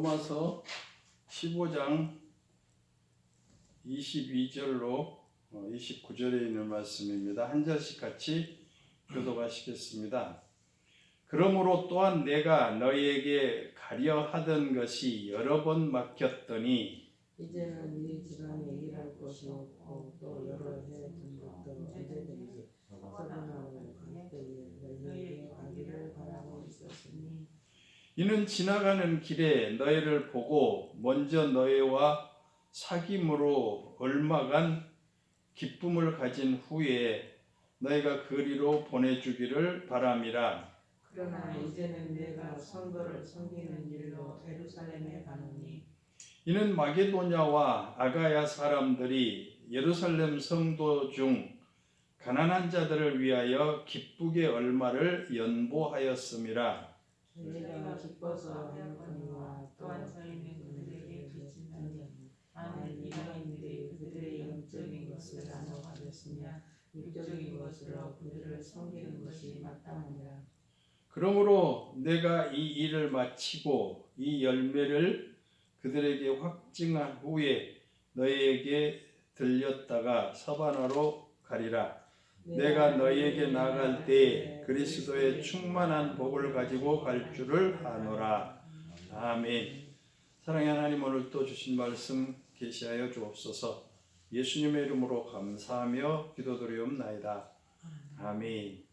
로마서 15장 22절로 29절에 있는 말씀입니다. 한 절씩 같이 교독하시겠습니다. 그러므로 또한 내가 너희에게 가려 하던 것이 여러 번 막혔더니 이제는 네 집안에 일할 것이 없고 또 여러 해 된 것도 언제든지 서분하고 갈 때에 너희에게 가기를 바라고 있었으니 이는 지나가는 길에 너희를 보고 먼저 너희와 사귐으로 얼마간 기쁨을 가진 후에 너희가 그리로 보내주기를 바람이라. 그러나 이제는 내가 성도를 섬기는 일로 예루살렘에 가노니 이는 마게도냐와 아가야 사람들이 예루살렘 성도 중 가난한 자들을 위하여 기쁘게 얼마를 연보하였음이라. 저희가 기뻐서 하였거니와 또한 저희는 그들에게 비친다니 많은 이방인들이 그들의 영적인 것을 나눠 가졌으며 육적인 것으로 그들을 섬기는 것이 마땅하니라. 그러므로 내가 이 일을 마치고 이 열매를 그들에게 확증한 후에 너희에게 들렸다가 서바나로 가리라. 내가 너희에게 나갈 때에 그리스도의 충만한 복을 가지고 갈 줄을 아노라. 아멘. 사랑의 하나님, 오늘 또 주신 말씀 계시하여 주옵소서. 예수님의 이름으로 감사하며 기도드리옵나이다. 아멘.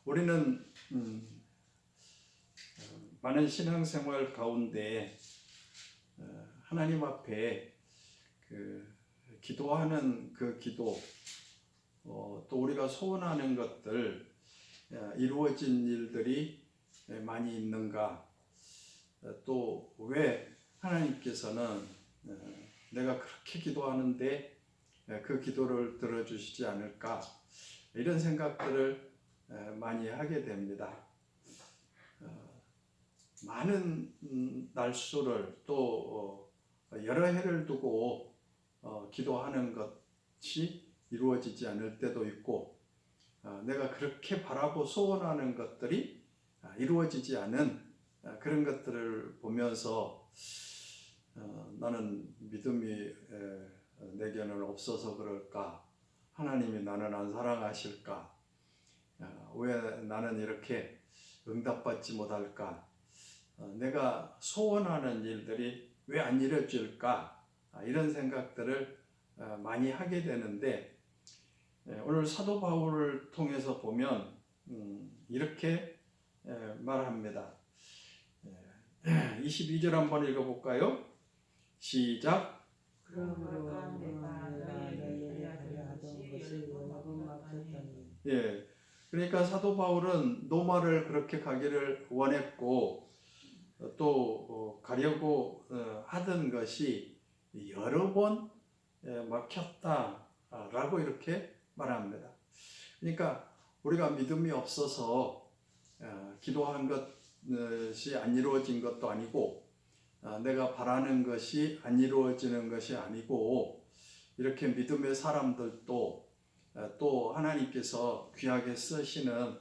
우리는 많은 신앙생활 가운데 하나님 앞에 기도하는 그 기도, 또 우리가 소원하는 것들, 이루어진 일들이 많이 있는가? 또 왜 하나님께서는 내가 그렇게 기도하는데 그 기도를 들어주시지 않을까? 이런 생각들을 많이 하게 됩니다. 많은 날수를 또 여러 해를 두고 기도하는 것이 이루어지지 않을 때도 있고, 내가 그렇게 바라고 소원하는 것들이 이루어지지 않은 그런 것들을 보면서 나는 믿음이 내게는 없어서 그럴까? 하나님이 나는 안 사랑하실까? 왜 나는 이렇게 응답받지 못할까? 내가 소원하는 일들이 왜 안 이루어질까? 이런 생각들을 많이 하게 되는데, 오늘 사도 바울을 통해서 보면 이렇게 말합니다. 22절 한번 읽어볼까요? 시작. 그러므로 내가 너희에게 가려 하던 것이 여러 번 막혔더니 예, 그러니까 사도 바울은 로마를 그렇게 가기를 원했고 또 가려고 하던 것이 여러 번 막혔다라고 이렇게 말합니다. 그러니까 우리가 믿음이 없어서 기도한 것이 안 이루어진 것도 아니고 내가 바라는 것이 안 이루어지는 것이 아니고, 이렇게 믿음의 사람들도 또 하나님께서 귀하게 쓰시는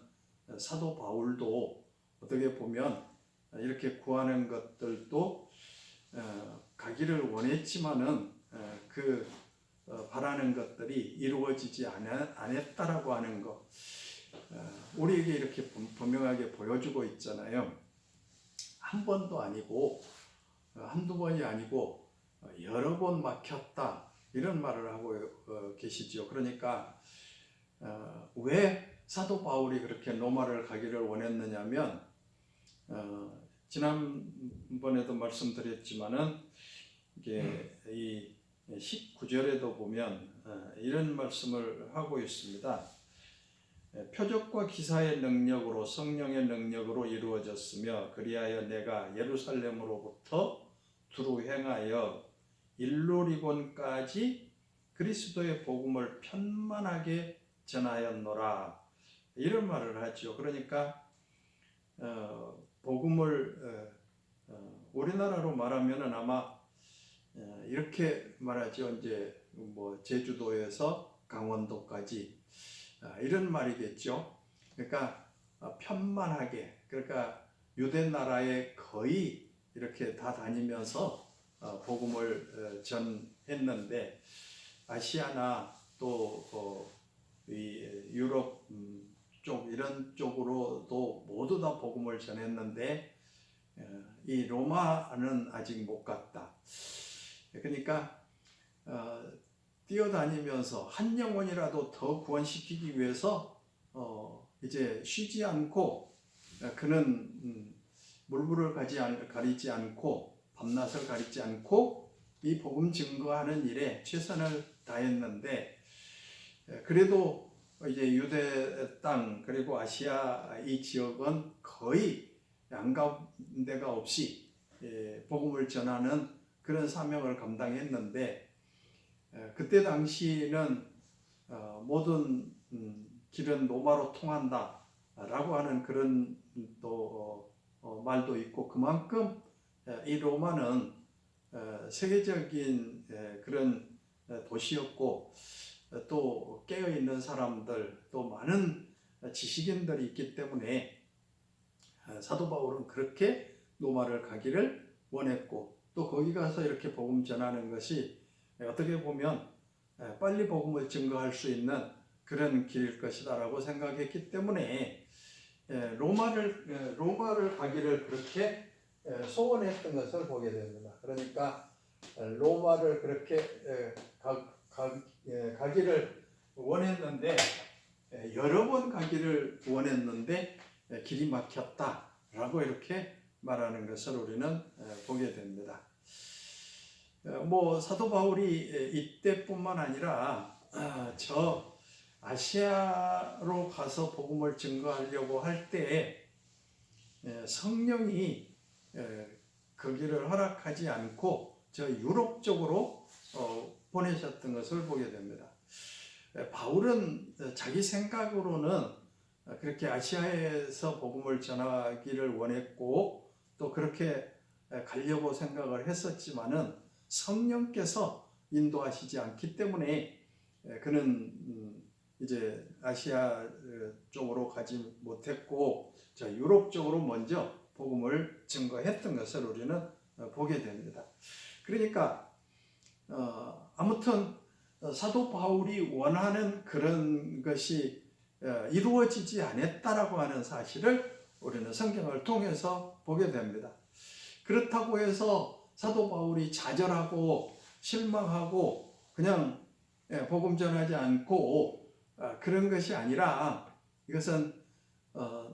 사도 바울도 어떻게 보면 이렇게 구하는 것들도 가기를 원했지만은 그 바라는 것들이 이루어지지 않았다라고 하는 것, 우리에게 이렇게 분명하게 보여주고 있잖아요. 한 번도 아니고 한두 번이 아니고 여러 번 막혔다, 이런 말을 하고 계시죠. 그러니까 왜 사도 바울이 그렇게 로마를 가기를 원했느냐면, 지난번에도 말씀드렸지만은 이게 이 19절에도 보면 이런 말씀을 하고 있습니다. 표적과 기사의 능력으로 성령의 능력으로 이루어졌으며 그리하여 내가 예루살렘으로부터 두루 행하여 일루리곤까지 그리스도의 복음을 편만하게 전하였노라, 이런 말을 하죠. 그러니까 복음을 우리나라로 말하면은 아마 이렇게 말하죠. 이제 뭐 제주도에서 강원도까지 이런 말이겠죠. 그러니까 편만하게, 그러니까 유대 나라에 거의 이렇게 다 다니면서 복음을 전했는데 아시아나 또 이 유럽 쪽 이런 쪽으로도 모두 다 복음을 전했는데 이 로마는 아직 못 갔다. 그러니까 뛰어다니면서 한 영혼이라도 더 구원시키기 위해서 이제 쉬지 않고 그는 물불을 가리지 않고 밤낮을 가리지 않고 이 복음 증거하는 일에 최선을 다했는데 그래도 이제 유대 땅 그리고 아시아 이 지역은 거의 양가운데가 없이 복음을 전하는 그런 사명을 감당했는데 그때 당시는 모든 길은 로마로 통한다라고 하는 그런 또 말도 있고 그만큼 이 로마는 세계적인 그런 도시였고 또 깨어있는 사람들 또 많은 지식인들이 있기 때문에 사도 바울은 그렇게 로마를 가기를 원했고 또 거기 가서 이렇게 복음 전하는 것이 어떻게 보면 빨리 복음을 증거할 수 있는 그런 길일 것이다라고 생각했기 때문에 로마를 가기를 그렇게 소원했던 것을 보게 됩니다. 그러니까 로마를 그렇게 가기를 원했는데 여러 번 가기를 원했는데 길이 막혔다라고 이렇게 말하는 것을 우리는 보게 됩니다. 뭐 사도 바울이 이때뿐만 아니라 저 아시아로 가서 복음을 증거하려고 할 때 성령이 거기를 허락하지 않고 저 유럽 쪽으로 보내셨던 것을 보게 됩니다. 바울은 자기 생각으로는 그렇게 아시아에서 복음을 전하기를 원했고 또 그렇게 가려고 생각을 했었지만은 성령께서 인도하시지 않기 때문에 그는 이제 아시아 쪽으로 가지 못했고 저 유럽 쪽으로 먼저 복음을 증거했던 것을 우리는 보게 됩니다. 그러니까 아무튼 사도 바울이 원하는 그런 것이 이루어지지 않았다라고 하는 사실을 우리는 성경을 통해서 보게 됩니다. 그렇다고 해서 사도 바울이 좌절하고 실망하고 그냥 복음 전하지 않고 그런 것이 아니라 이것은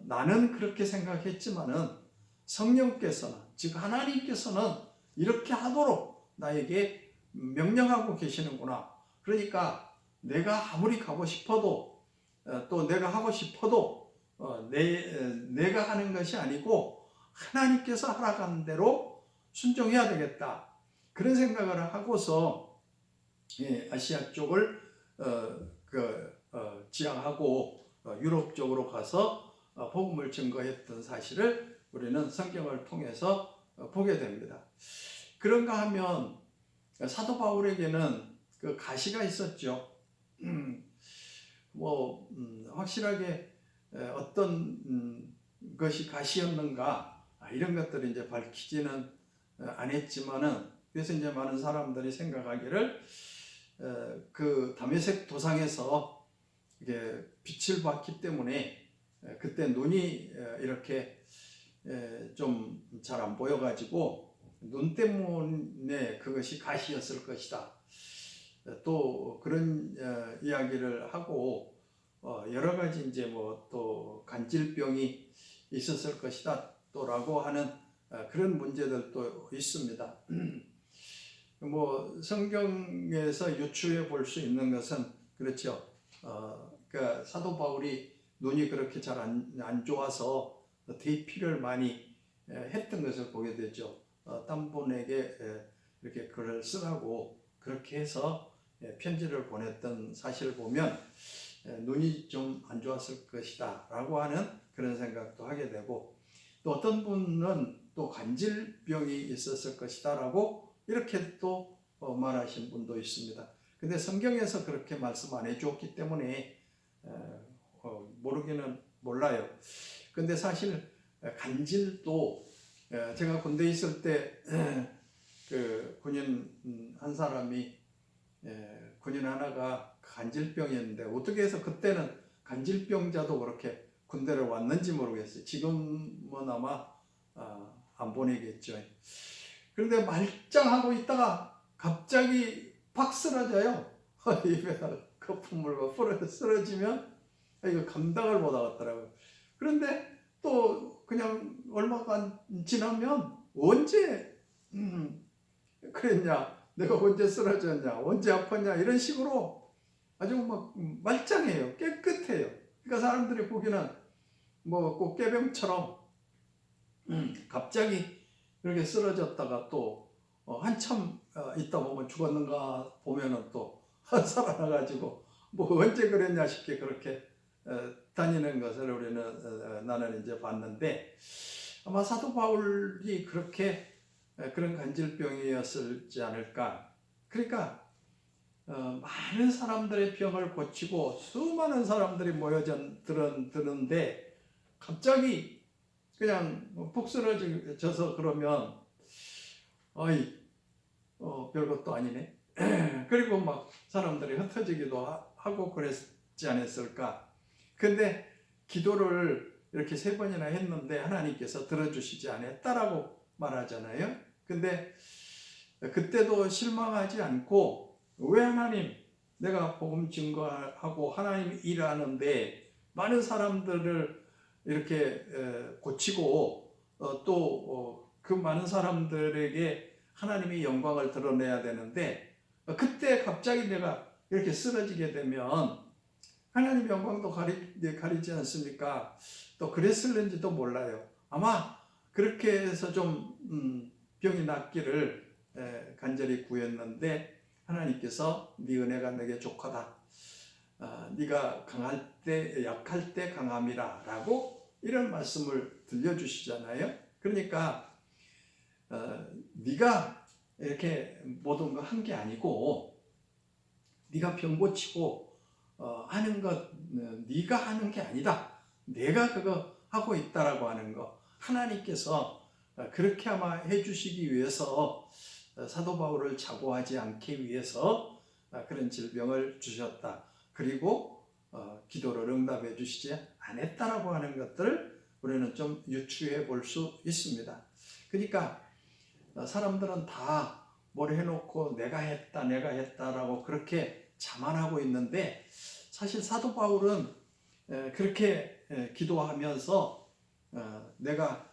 나는 그렇게 생각했지만은 성령께서는 즉 하나님께서는 이렇게 하도록 나에게 명령하고 계시는구나. 그러니까 내가 아무리 가고 싶어도 또 내가 하고 싶어도 내가 하는 것이 아니고 하나님께서 하라는 대로 순종해야 되겠다. 그런 생각을 하고서 아시아 쪽을 지향하고 유럽 쪽으로 가서 복음을 증거했던 사실을 우리는 성경을 통해서 보게 됩니다. 그런가 하면 사도 바울에게는 그 가시가 있었죠. 확실하게 어떤 것이 가시였는가 이런 것들을 이제 밝히지는 안 했지만은 그래서 이제 많은 사람들이 생각하기를 그 다메섹 도상에서 이게 빛을 봤기 때문에 그때 눈이 이렇게 좀 잘 안 보여가지고 눈 때문에 그것이 가시였을 것이다. 또 그런 이야기를 하고 여러 가지 이제 뭐 또 간질병이 있었을 것이다 또라고 하는 그런 문제들도 있습니다. 뭐 성경에서 유추해 볼 수 있는 것은 그렇죠. 그러니까 사도 바울이 눈이 그렇게 잘 안 좋아서 대피를 많이 했던 것을 보게 되죠. 딴 분에게 이렇게 글을 쓰라고 그렇게 해서 편지를 보냈던 사실을 보면 눈이 좀 안 좋았을 것이다 라고 하는 그런 생각도 하게 되고 또 어떤 분은 또 간질병이 있었을 것이다 라고 이렇게 또 말하신 분도 있습니다. 근데 성경에서 그렇게 말씀 안 해주었기 때문에 모르기는 몰라요. 근데 사실 간질도 제가 군대에 있을 때 그 군인 한 사람이 군인 하나가 간질병이었는데 어떻게 해서 그때는 간질병자도 그렇게 군대를 왔는지 모르겠어요. 지금은 아마 안 보내겠죠. 그런데 말짱하고 있다가 갑자기 팍 쓰러져요. 입에다가 거품물과 쓰러지면 이거 감당을 못 하겠더라고요. 그런데 또 그냥 얼마가 지나면 언제 그랬냐, 내가 언제 쓰러졌냐, 언제 아팠냐 이런 식으로 아주 막 말짱해요. 깨끗해요. 그러니까 사람들이 보기는 뭐 꼭 깨병처럼 갑자기 이렇게 쓰러졌다가 또 한참 있다 보면 죽었는가 보면은 또 살아나가지고 뭐 언제 그랬냐 싶게 그렇게 다니는 것을 우리는 나는 이제 봤는데, 아마 사도 바울이 그렇게 그런 간질병이었을지 않을까. 그러니까 많은 사람들의 병을 고치고 수많은 사람들이 모여드는데 갑자기 그냥 푹 쓰러져서 그러면 어이 별것도 아니네. 그리고 막 사람들이 흩어지기도 하고 그랬지 않았을까. 근데 기도를 이렇게 3번이나 했는데 하나님께서 들어주시지 않았다라고 말하잖아요. 근데 그때도 실망하지 않고, 왜 하나님, 내가 복음 증거하고 하나님 일하는데 많은 사람들을 이렇게 고치고 또 그 많은 사람들에게 하나님의 영광을 드러내야 되는데 그때 갑자기 내가 이렇게 쓰러지게 되면 하나님 영광도 가리지 않습니까? 또 그랬을는지도 몰라요. 아마 그렇게 해서 좀 병이 낫기를 간절히 구했는데 하나님께서 네 은혜가 내게 족하다. 네가 강할 때 약할 때 강함이라 라고 이런 말씀을 들려주시잖아요. 그러니까 네가 이렇게 모든 거 한 게 아니고, 네가 병 고치고 하는 것 네가 하는 게 아니다. 내가 그거 하고 있다라고 하는 거, 하나님께서 그렇게 아마 해주시기 위해서 사도 바울을 자고하지 않게 위해서 그런 질병을 주셨다. 그리고 기도를 응답해 주시지 않았다라고 하는 것들을 우리는 좀 유추해 볼 수 있습니다. 그러니까 사람들은 다 뭘 해놓고 내가 했다라고 그렇게 자만하고 있는데, 사실 사도 바울은 그렇게 기도하면서 내가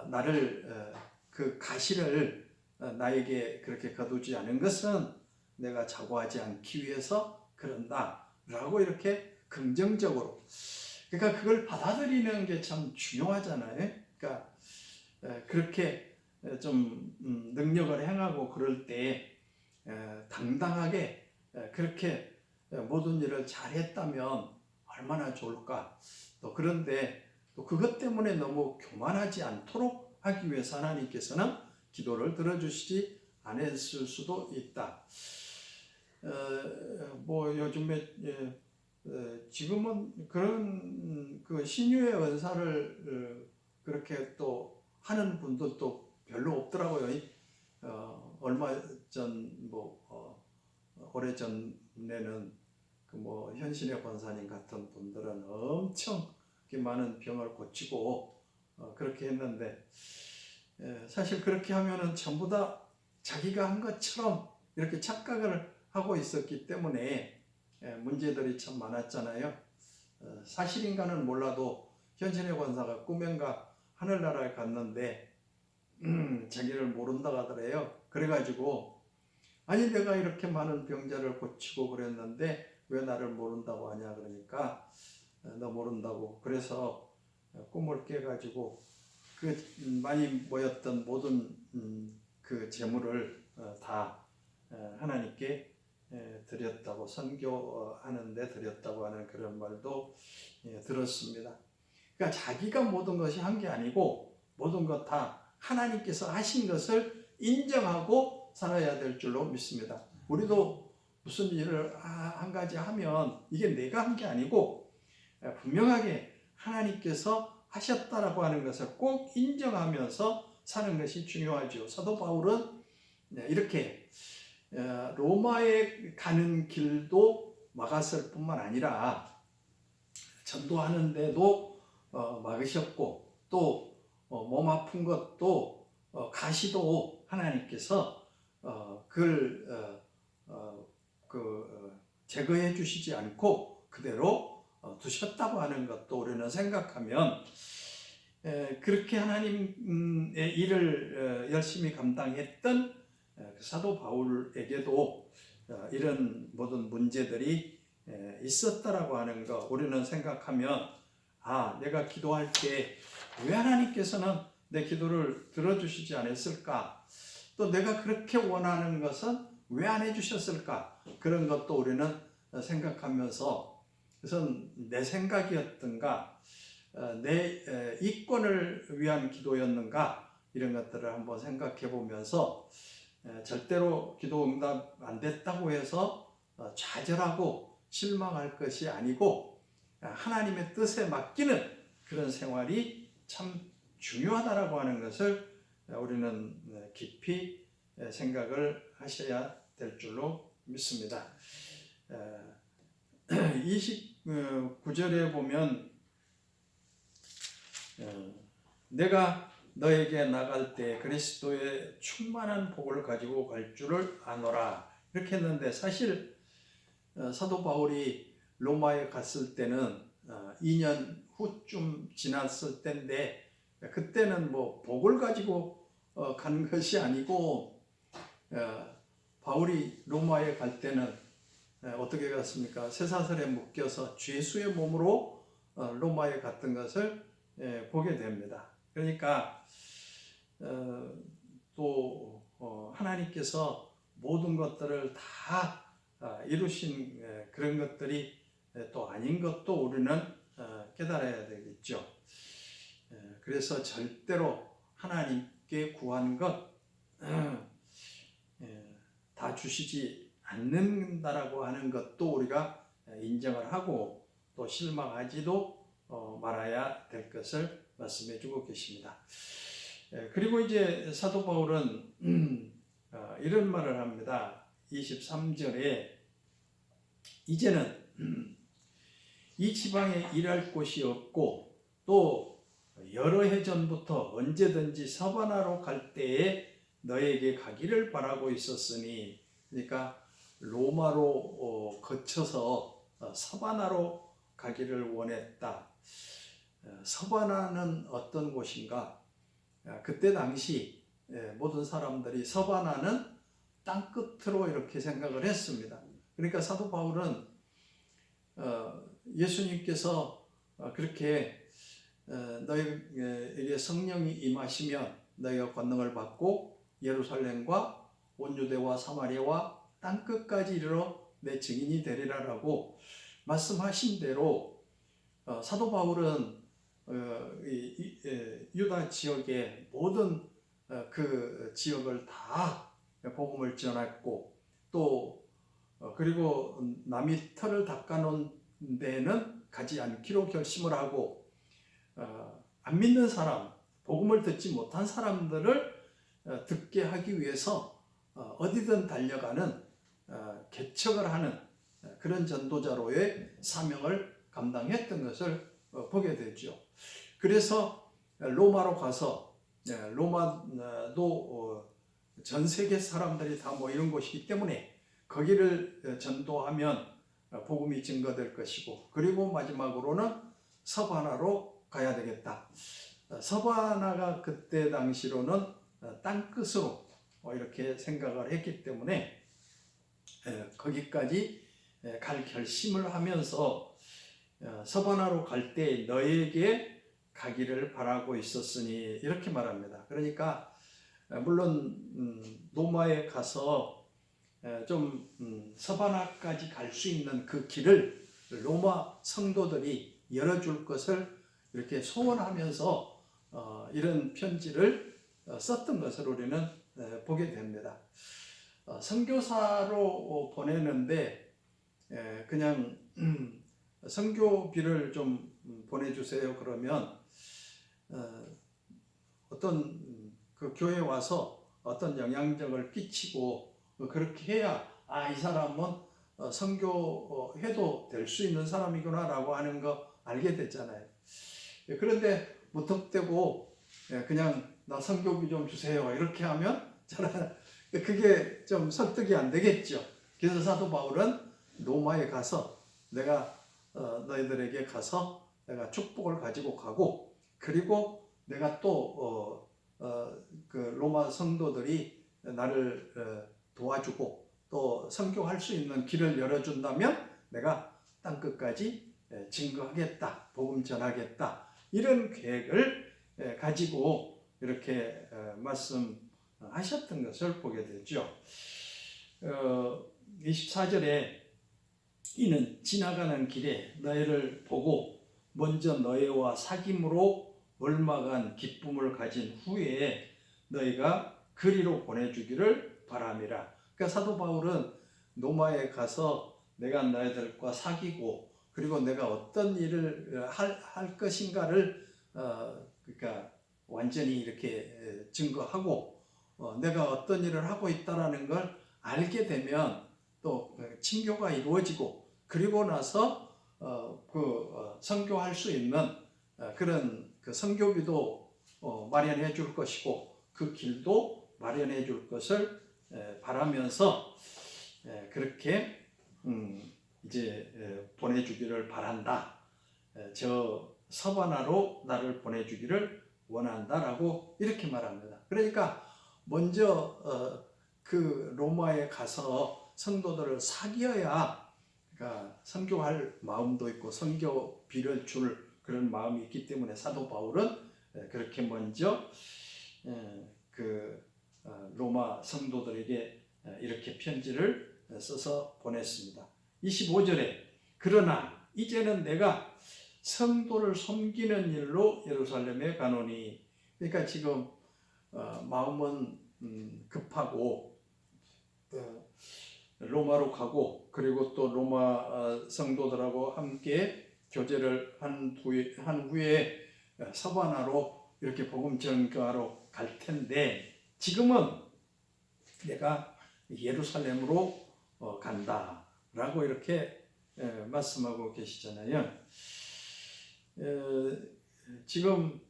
나를 그 가시를 나에게 그렇게 거두지 않은 것은 내가 자고하지 않기 위해서 그런다라고 이렇게 긍정적으로, 그러니까 그걸 받아들이는 게 참 중요하잖아요. 그러니까 그렇게 좀 능력을 행하고 그럴 때 당당하게 그렇게 모든 일을 잘했다면 얼마나 좋을까. 또 그런데 또 그것 때문에 너무 교만하지 않도록 하기 위해서 하나님께서는 기도를 들어주시지 않았을 수도 있다. 뭐 요즘에 지금은 그런 그 신유의 은사를 그렇게 또 하는 분들도 별로 없더라고요. 얼마 전 오래 전에는 그 뭐 현신의 권사님 같은 분들은 엄청 많은 병을 고치고 그렇게 했는데, 사실 그렇게 하면은 전부 다 자기가 한 것처럼 이렇게 착각을 하고 있었기 때문에 문제들이 참 많았잖아요. 사실인가는 몰라도 현신의 권사가 꿈엔가 하늘나라에 갔는데 자기를 모른다고 하더래요. 그래가지고 아니 내가 이렇게 많은 병자를 고치고 그랬는데 왜 나를 모른다고 하냐, 그러니까 너 모른다고. 그래서 꿈을 깨가지고 그 많이 모였던 모든 그 재물을 다 하나님께 드렸다고, 선교하는데 드렸다고 하는 그런 말도 들었습니다. 그러니까 자기가 모든 것이 한 게 아니고 모든 것 다 하나님께서 하신 것을 인정하고 살아야 될 줄로 믿습니다. 우리도 무슨 일을 한 가지 하면 이게 내가 한 게 아니고 분명하게 하나님께서 하셨다라고 하는 것을 꼭 인정하면서 사는 것이 중요하죠. 사도 바울은 이렇게 로마에 가는 길도 막았을 뿐만 아니라 전도하는데도 막으셨고 또 몸 아픈 것도 가시도 하나님께서 그걸 제거해 주시지 않고 그대로 두셨다고 하는 것도 우리는 생각하면 그렇게 하나님의 일을 열심히 감당했던 사도 바울에게도 이런 모든 문제들이 있었다라고 하는 거 우리는 생각하면 내가 기도할 때 왜 하나님께서는 내 기도를 들어주시지 않았을까? 또 내가 그렇게 원하는 것은 왜 안 해주셨을까? 그런 것도 우리는 생각하면서 그것은 내 생각이었던가 내 이권을 위한 기도였는가 이런 것들을 한번 생각해 보면서 절대로 기도 응답 안 됐다고 해서 좌절하고 실망할 것이 아니고 하나님의 뜻에 맡기는 그런 생활이 참 중요하다라고 하는 것을 우리는 깊이 생각을 하셔야 될 줄로 믿습니다. 29절에 보면 내가 너에게 나갈 때 그리스도의 충만한 복을 가지고 갈 줄을 아노라 이렇게 했는데 사실 사도 바울이 로마에 갔을 때는 2년 후쯤 지났을 때인데 그때는 뭐 복을 가지고 간 것이 아니고 바울이 로마에 갈 때는 어떻게 갔습니까? 쇠사슬에 묶여서 죄수의 몸으로 로마에 갔던 것을 보게 됩니다. 그러니까 또 하나님께서 모든 것들을 다 이루신 그런 것들이 또 아닌 것도 우리는 깨달아야 되겠죠. 그래서 절대로 하나님께 구한 것 다 주시지 않는다라고 하는 것도 우리가 인정을 하고 또 실망하지도 말아야 될 것을 말씀해 주고 계십니다. 그리고 이제 사도 바울은 이런 말을 합니다. 23절에 이제는 이 지방에 일할 곳이 없고 또 여러 해 전부터 언제든지 서바나로 갈 때에 너에게 가기를 바라고 있었으니 그러니까 로마로 거쳐서 서바나로 가기를 원했다. 서바나는 어떤 곳인가? 그때 당시 모든 사람들이 서바나는 땅끝으로 이렇게 생각을 했습니다. 그러니까 사도 바울은 예수님께서 그렇게 너에게 성령이 임하시면 너희가 권능을 받고 예루살렘과 온 유대와 사마리아와 땅끝까지 이르러 내 증인이 되리라라고 말씀하신 대로 사도 바울은 유다 지역의 모든 그 지역을 다 복음을 전했고 또 그리고 남이 털을 닦아놓은 데는 가지 않기로 결심을 하고 안 믿는 사람, 복음을 듣지 못한 사람들을 듣게 하기 위해서 어디든 달려가는 개척을 하는 그런 전도자로의 사명을 감당했던 것을 보게 되죠. 그래서 로마로 가서 로마도 전 세계 사람들이 다 모이는 곳이기 때문에 거기를 전도하면 복음이 증거될 것이고 그리고 마지막으로는 서바나로 가야 되겠다. 서바나가 그때 당시로는 땅끝으로 이렇게 생각을 했기 때문에 거기까지 갈 결심을 하면서 서바나로 갈 때 너에게 가기를 바라고 있었으니 이렇게 말합니다. 그러니까 물론 로마에 가서 좀 서바나까지 갈 수 있는 그 길을 로마 성도들이 열어줄 것을 이렇게 소원하면서 이런 편지를 썼던 것을 우리는 보게 됩니다. 선교사로 보내는데 그냥 선교비를 좀 보내주세요 그러면 어떤 그 교회에 와서 어떤 영향력을 끼치고 그렇게 해야 이 사람은 선교해도 될 수 있는 사람이구나라고 하는 거 알게 됐잖아요. 그런데 무턱대고 그냥 나 선교비 좀 주세요 이렇게 하면 저는 그게 좀 설득이 안 되겠죠. 그래서 사도 바울은 로마에 가서 내가 너희들에게 가서 내가 축복을 가지고 가고, 그리고 내가 또 그 로마 성도들이 나를 도와주고 또 선교할 수 있는 길을 열어준다면 내가 땅끝까지 증거하겠다, 복음 전하겠다, 이런 계획을 가지고 이렇게 말씀하셨던 것을 보게 되죠. 24절에 이는 지나가는 길에 너희를 보고 먼저 너희와 사귐으로 얼마간 기쁨을 가진 후에 너희가 그리로 보내주기를 바람이라. 그러니까 사도 바울은 로마에 가서 내가 너희들과 사귀고, 그리고 내가 어떤 일을 할 것인가를 그러니까 완전히 이렇게 증거하고 내가 어떤 일을 하고 있다라는 걸 알게 되면 또 친교가 이루어지고, 그리고 나서 선교할 수 있는 그런 그 선교비도 마련해 줄 것이고 그 길도 마련해 줄 것을 바라면서 그렇게 이제 보내주기를 바란다. 저 서바나로 나를 보내주기를 원한다라고 이렇게 말합니다. 그러니까 먼저 그 로마에 가서 성도들을 사귀어야 그러니까 선교할 마음도 있고 선교비를 줄 그런 마음이 있기 때문에 사도 바울은 그렇게 먼저 그 로마 성도들에게 이렇게 편지를 써서 보냈습니다. 25절에 그러나 이제는 내가 성도를 섬기는 일로 예루살렘에 가노니. 그러니까 지금 마음은 급하고 로마로 가고, 그리고 또 로마 성도들하고 함께 교제를 한 후에 서바나로 이렇게 복음 전가로 갈 텐데, 지금은 내가 예루살렘으로 간다라고 이렇게 말씀하고 계시잖아요. 지금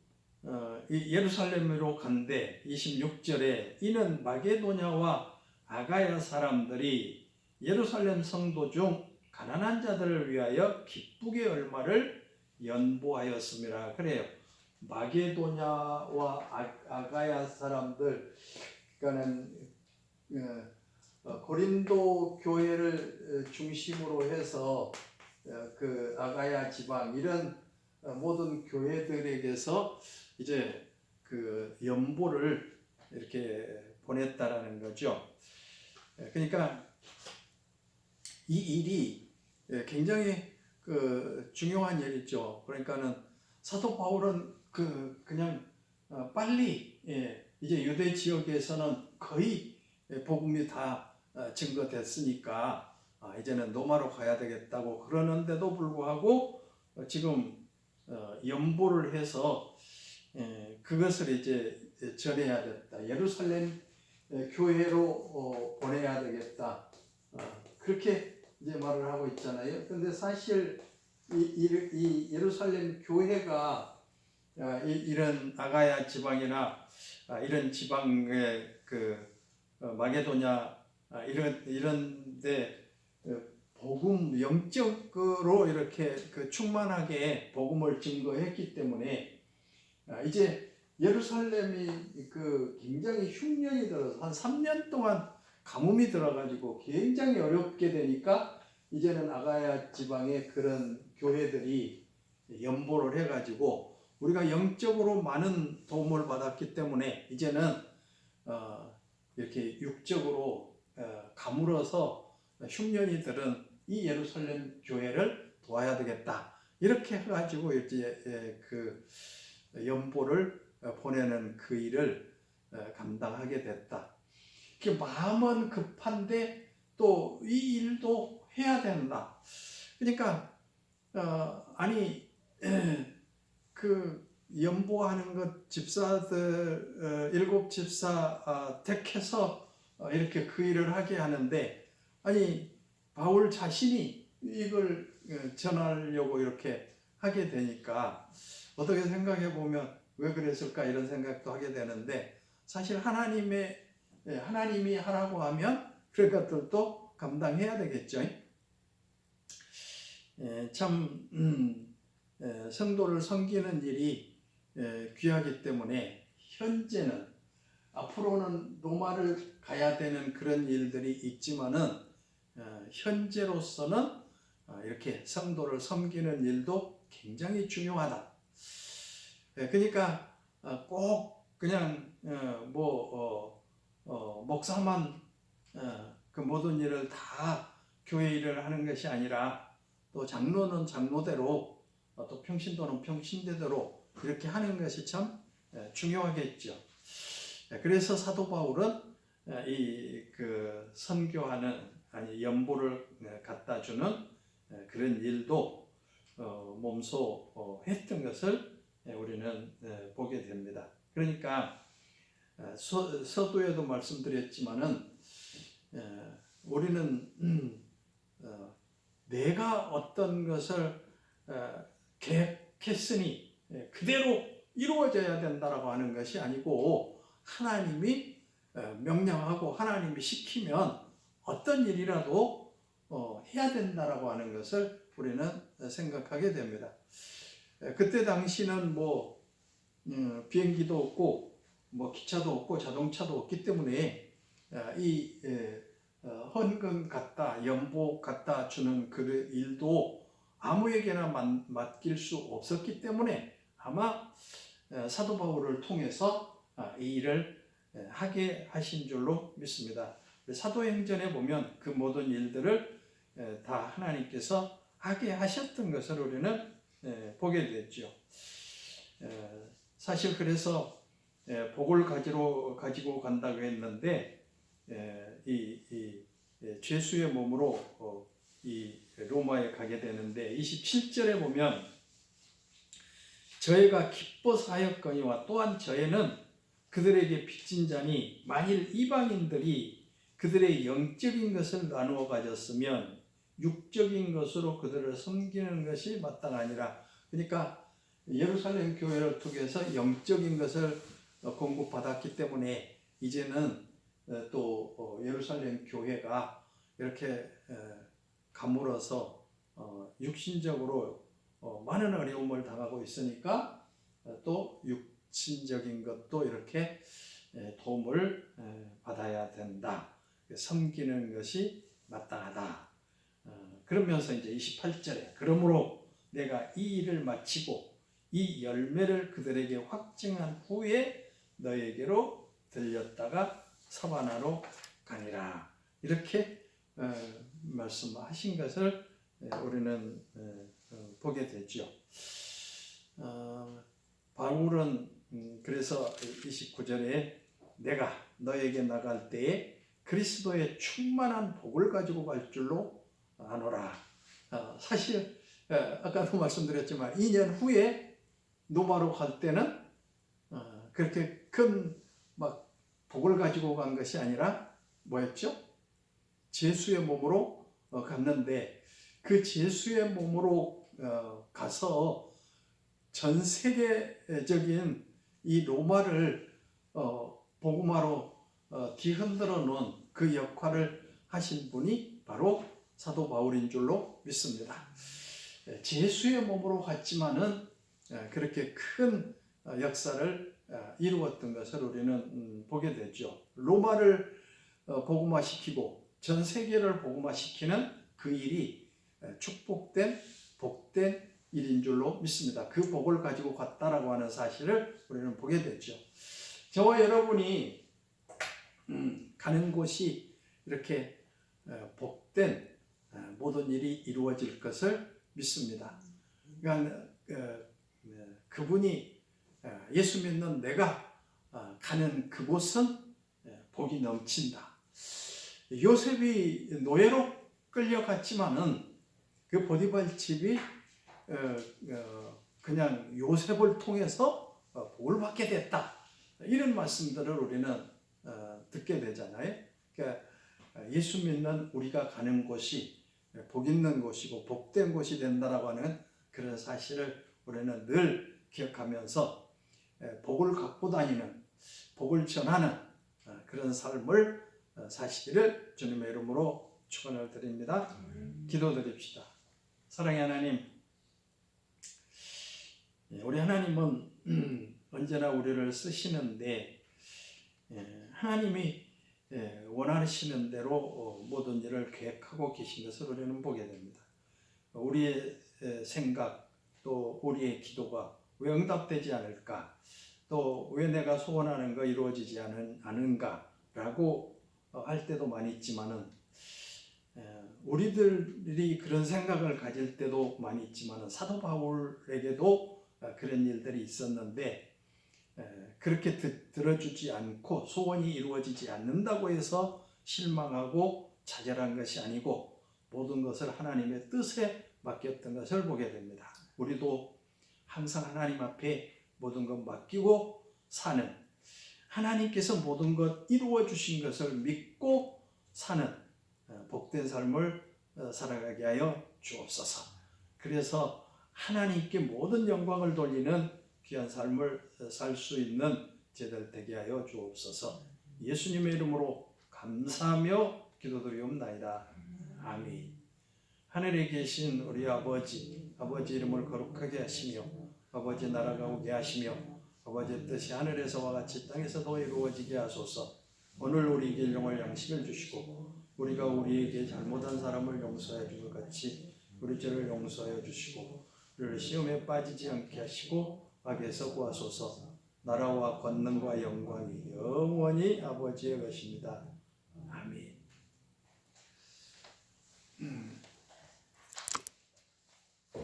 이 예루살렘으로 간데 26절에 이는 마게도냐와 아가야 사람들이 예루살렘 성도 중 가난한 자들을 위하여 기쁘게 얼마를 연보하였음이라 그래요. 마게도냐와 아가야 사람들, 그러니까는 고린도 교회를 중심으로 해서 그 아가야 지방 이런 모든 교회들에게서 이제 그 연보를 이렇게 보냈다라는 거죠. 그러니까 이 일이 굉장히 그 중요한 일이죠. 그러니까는 사도 바울은 그냥 빨리 이제 유대 지역에서는 거의 복음이 다 증거됐으니까 이제는 로마로 가야 되겠다고 그러는데도 불구하고 지금 연보를 해서 그것을 이제 전해야 됐다. 예루살렘 교회로 보내야 되겠다. 그렇게 이제 말을 하고 있잖아요. 그런데 사실 이 예루살렘 교회가 이런 아가야 지방이나 이런 지방의 그 마게도냐 이런데 복음 영적으로 이렇게 그 충만하게 복음을 증거했기 때문에 이제 예루살렘이 그 굉장히 흉년이 들어서 한 3년 동안 가뭄이 들어가지고 굉장히 어렵게 되니까 이제는 아가야 지방의 그런 교회들이 연보를 해가지고 우리가 영적으로 많은 도움을 받았기 때문에 이제는 이렇게 육적으로 가물어서 흉년이 들은 이 예루살렘 교회를 도와야 되겠다. 이렇게 해가지고 이제 그 연보를 보내는 그 일을 감당하게 됐다. 마음은 급한데 또 이 일도 해야 된다. 그러니까 아니 그 연보하는 것 집사들 일곱 집사 택해서 이렇게 그 일을 하게 하는데 아니 바울 자신이 이걸 전하려고 이렇게 하게 되니까 어떻게 생각해 보면 왜 그랬을까 이런 생각도 하게 되는데 사실 하나님이 하라고 하면 그런 것들도 감당해야 되겠죠. 참 성도를 섬기는 일이 귀하기 때문에 현재는 앞으로는 로마를 가야 되는 그런 일들이 있지만은 현재로서는 이렇게 성도를 섬기는 일도 굉장히 중요하다. 그러니까 꼭 그냥 목사만 그 모든 일을 다 교회 일을 하는 것이 아니라 또 장로는 장로대로 또 평신도는 평신대대로 이렇게 하는 것이 참 중요하겠죠. 그래서 사도 바울은 이 그 선교하는 아니 연보를 갖다 주는 그런 일도 몸소 했던 것을 우리는 보게 됩니다. 그러니까 서두에도 말씀드렸지만은 우리는 내가 어떤 것을 계획했으니 그대로 이루어져야 된다라고 하는 것이 아니고 하나님이 명령하고 하나님이 시키면 어떤 일이라도 해야 된다라고 하는 것을 우리는 생각하게 됩니다. 그때 당시는 비행기도 없고 기차도 없고 자동차도 없기 때문에 이 헌금 갖다 연보 갖다 주는 그 일도 아무에게나 맡길 수 없었기 때문에 아마 사도 바울을 통해서 이 일을 하게 하신 줄로 믿습니다. 사도행전에 보면 그 모든 일들을 다 하나님께서 하게 하셨던 것을 우리는 보게 됐죠. 사실 그래서 복을 가지고 간다고 했는데 이 죄수의 몸으로 이 로마에 가게 되는데 27절에 보면 저희가 기뻐서 하였거니와 또한 저희는 그들에게 빚진 자니 만일 이방인들이 그들의 영적인 것을 나누어 가졌으면 육적인 것으로 그들을 섬기는 것이 마땅하니라. 그러니까 예루살렘 교회를 통해서 영적인 것을 공급받았기 때문에 이제는 또 예루살렘 교회가 이렇게 가물어서 육신적으로 많은 어려움을 당하고 있으니까 또 육신적인 것도 이렇게 도움을 받아야 된다. 섬기는 것이 마땅하다. 그러면서 이제 28절에 그러므로 내가 이 일을 마치고 이 열매를 그들에게 확증한 후에 너에게로 들렸다가 사바나로 가니라. 이렇게 말씀하신 것을 우리는 보게 되죠. 바울은 그래서 29절에 내가 너에게 나갈 때에 그리스도의 충만한 복을 가지고 갈 줄로 아노라. 사실 아까도 말씀드렸지만 2년 후에 로마로 갈 때는 그렇게 큰 막 복을 가지고 간 것이 아니라 뭐였죠? 제수의 몸으로 갔는데 그 제수의 몸으로 가서 전 세계적인 이 로마를 복음화로 뒤흔들어 놓은 그 역할을 하신 분이 바로 사도 바울인 줄로 믿습니다. 제수의 몸으로 갔지만은 그렇게 큰 역사를 이루었던 것을 우리는 보게 되죠. 로마를 복음화시키고 전 세계를 복음화시키는 그 일이 축복된 복된 일인 줄로 믿습니다. 그 복을 가지고 갔다라고 하는 사실을 우리는 보게 됐죠. 저와 여러분이 가는 곳이 이렇게 복된 모든 일이 이루어질 것을 믿습니다. 그러니까 그분이 예수 믿는 내가 가는 그곳은 복이 넘친다. 요셉이 노예로 끌려갔지만은 그 보디발 집이 그냥 요셉을 통해서 복을 받게 됐다. 이런 말씀들을 우리는 듣게 되잖아요. 그러니까 예수 믿는 우리가 가는 곳이 복 있는 곳이고 복된 곳이 된다라고 하는 그런 사실을 우리는 늘 기억하면서 복을 갖고 다니는, 복을 전하는 그런 삶을 사시기를 주님의 이름으로 축원을 드립니다. 기도드립시다. 사랑의 하나님, 우리 하나님은 언제나 우리를 쓰시는데 하나님이 원하시는 대로 모든 일을 계획하고 계신 것을 우리는 보게 됩니다. 우리의 생각 또 우리의 기도가 왜 응답되지 않을까? 또 왜 내가 소원하는 거 이루어지지 않은가라고 할 때도 많이 있지만은 우리들이 그런 생각을 가질 때도 많이 있지만은 사도 바울에게도 그런 일들이 있었는데 그렇게 들어주지 않고 소원이 이루어지지 않는다고 해서 실망하고 좌절한 것이 아니고 모든 것을 하나님의 뜻에 맡겼던 것을 보게 됩니다. 우리도 항상 하나님 앞에 모든 것 맡기고 사는, 하나님께서 모든 것 이루어 주신 것을 믿고 사는 복된 삶을 살아가게 하여 주옵소서. 그래서 하나님께 모든 영광을 돌리는 귀한 삶을 살 수 있는 제들 되게 하여 주옵소서. 예수님의 이름으로 감사하며 기도드리옵나이다. 아멘. 하늘에 계신 우리 아버지 이름을 거룩하게 하시며 아버지 나라가 오게 하시며 아버지의 뜻이 하늘에서와 같이 땅에서도 이루어지게 하소서. 오늘 우리에게 일용할 양식을 주시고 우리가 우리에게 잘못한 사람을 용서해 준 것 같이 우리 죄를 용서해 주시고 우리를 시험에 빠지지 않게 하시고 악에서 구하소서. 나라와 권능과 영광이 영원히 아버지의 것입니다. 아멘.